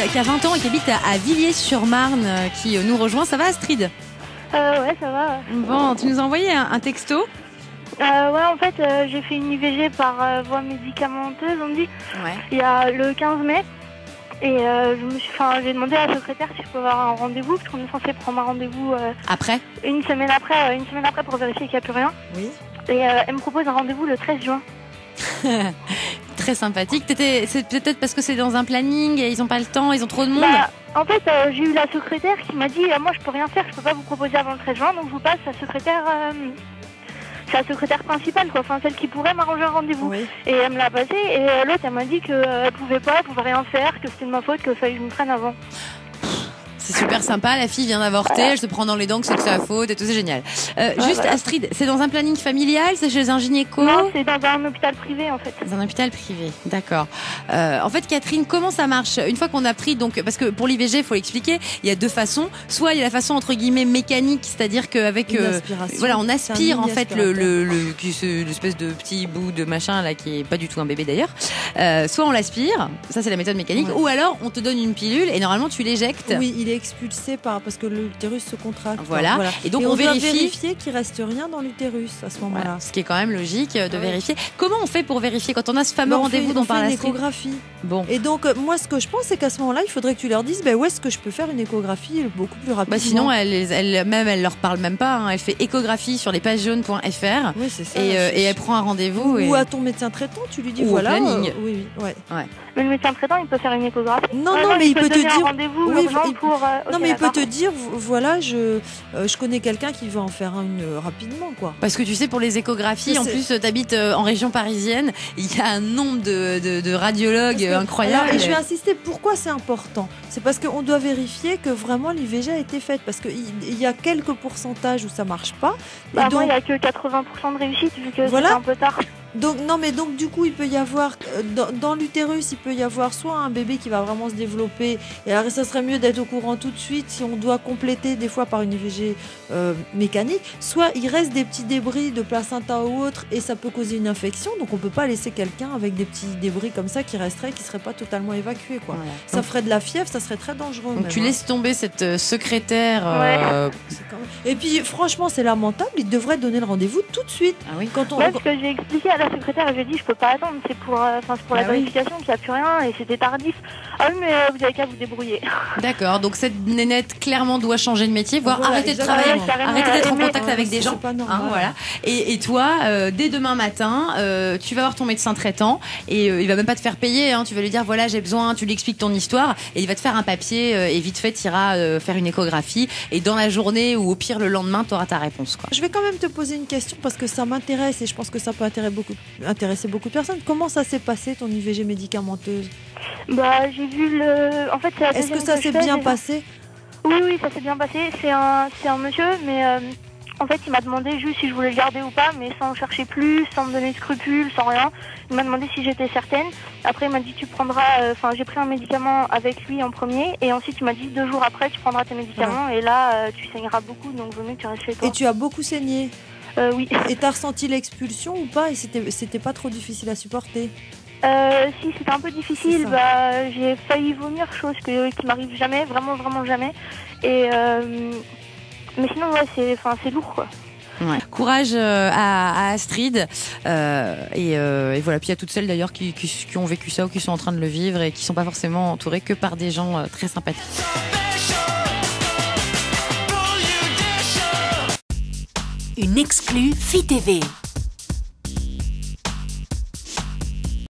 qui a 20 ans et qui habite à Villiers-sur-Marne, qui nous rejoint. Ça va, Astrid? Ouais, ça va. Bon, tu nous as envoyé un texto. Ouais, en fait, j'ai fait une IVG par voie médicamenteuse, on dit, il y a le 15 mai. Et j'ai demandé à la secrétaire si je peux avoir un rendez-vous, parce qu'on est censé prendre un rendez-vous après une semaine après pour vérifier qu'il n'y a plus rien. Oui. Et elle me propose un rendez-vous le 13 juin. Très sympathique. C'est peut-être parce que c'est dans un planning et ils n'ont pas le temps, ils ont trop de monde. En fait, j'ai eu la secrétaire qui m'a dit moi je peux rien faire, je peux pas vous proposer avant le 13 juin, donc je vous passe la secrétaire. C'est la secrétaire principale, quoi. Enfin, celle qui pourrait m'arranger un rendez-vous. Oui. Et elle me l'a passé, et l'autre, elle m'a dit qu'elle pouvait rien faire, que c'était de ma faute, qu'il fallait que je me prenne avant. C'est super sympa, la fille vient d'avorter, elle se prend dans les dents que c'est de sa faute et tout, c'est génial. Astrid, c'est dans un planning familial, c'est chez un gynéco? Non, c'est dans un hôpital privé en fait. Dans un hôpital privé, d'accord. En fait, Catherine, comment ça marche? Une fois qu'on a pris, donc, parce que pour l'IVG, il faut l'expliquer, il y a deux façons. Soit il y a la façon entre guillemets mécanique, c'est-à-dire qu'avec, voilà, on aspire en fait l'espèce de petit bout de machin là qui est pas du tout un bébé d'ailleurs. Soit on l'aspire, ça c'est la méthode mécanique, ou alors on te donne une pilule et normalement tu l'éjectes. Oui, il est expulsé parce que l'utérus se contracte. Voilà. Et donc on doit vérifie vérifier qu'il reste rien dans l'utérus à ce moment-là. Voilà. Ce qui est quand même logique de vérifier. Comment on fait pour vérifier quand on a ce fameux rendez-vous dont parle Astrid? On fait une échographie. Bon. Et donc moi ce que je pense c'est qu'à ce moment-là il faudrait que tu leur dises où est-ce que je peux faire une échographie beaucoup plus rapidement. Sinon elle leur parle même pas. Elle fait échographie sur lespagesjaunes.fr. Oui, c'est ça. Et elle prend un rendez-vous. Ou à ton médecin traitant tu lui dis au planning. Oui. Mais le médecin traitant il peut faire une échographie. Non, mais il peut te dire. Rendez-vous pour. Mais il peut te dire voilà je connais quelqu'un qui va en faire une rapidement quoi. Parce que tu sais pour les échographies en plus t'habites en région parisienne, il y a un nombre de radiologues incroyable. Alors, et je vais insister pourquoi c'est important. C'est parce qu'on doit vérifier que vraiment l'IVG a été faite parce qu'il y a quelques pourcentages où ça marche pas. Moi il y a que 80% de réussite vu que c'est un peu tard. Donc du coup il peut y avoir dans l'utérus il peut y avoir soit un bébé qui va vraiment se développer et alors ça serait mieux d'être au courant tout de suite si on doit compléter des fois par une IVG mécanique, soit il reste des petits débris de placenta ou autre et ça peut causer une infection, donc on peut pas laisser quelqu'un avec des petits débris comme ça qui seraient pas totalement évacués quoi. Voilà. Ça ferait de la fièvre, ça serait très dangereux. Donc tu laisses tomber cette secrétaire. Et puis franchement c'est lamentable, il devrait donner le rendez-vous tout de suite. Ah oui. Parce que j'ai expliqué à la secrétaire, je lui ai dit je peux pas attendre, c'est pour la vérification qu'il n'y a plus rien et c'était tardif. Ah oui mais vous avez qu'à vous débrouiller. D'accord, donc cette nénette clairement doit changer de métier, voire arrêter de travailler, arrêter d'être en contact avec des gens. Pas normal. Voilà. Et toi, dès demain matin, tu vas voir ton médecin traitant et il va même pas te faire payer, tu vas lui dire voilà j'ai besoin, tu lui expliques ton histoire et il va te faire un papier et vite fait tu iras faire une échographie et dans la journée ou au pire le lendemain tu auras ta réponse quoi. Je vais quand même te poser une question parce que ça m'intéresse et je pense que ça peut intéresser beaucoup de personnes. Comment ça s'est passé ton IVG médicamenteuse? J'ai vu en fait est-ce que ça s'est bien passé? Oui, ça s'est bien passé. C'est un monsieur, mais en fait, il m'a demandé juste si je voulais le garder ou pas, mais sans chercher plus, sans me donner de scrupules, sans rien. Il m'a demandé si j'étais certaine. Après, il m'a dit tu prendras. J'ai pris un médicament avec lui en premier, et ensuite il m'a dit 2 jours après tu prendras tes médicaments, et là tu saigneras beaucoup, donc vaut mieux que tu restes chez toi. Et tu as beaucoup saigné? Oui. Et t'as ressenti l'expulsion ou pas? Et c'était pas trop difficile à supporter? Si, c'était un peu difficile. J'ai failli vomir, chose qui m'arrive jamais, vraiment jamais. Et mais sinon c'est lourd quoi. Ouais. Courage à Astrid et voilà. Puis il y a toutes celles d'ailleurs qui ont vécu ça ou qui sont en train de le vivre et qui sont pas forcément entourées que par des gens très sympathiques. Une exclue FITV.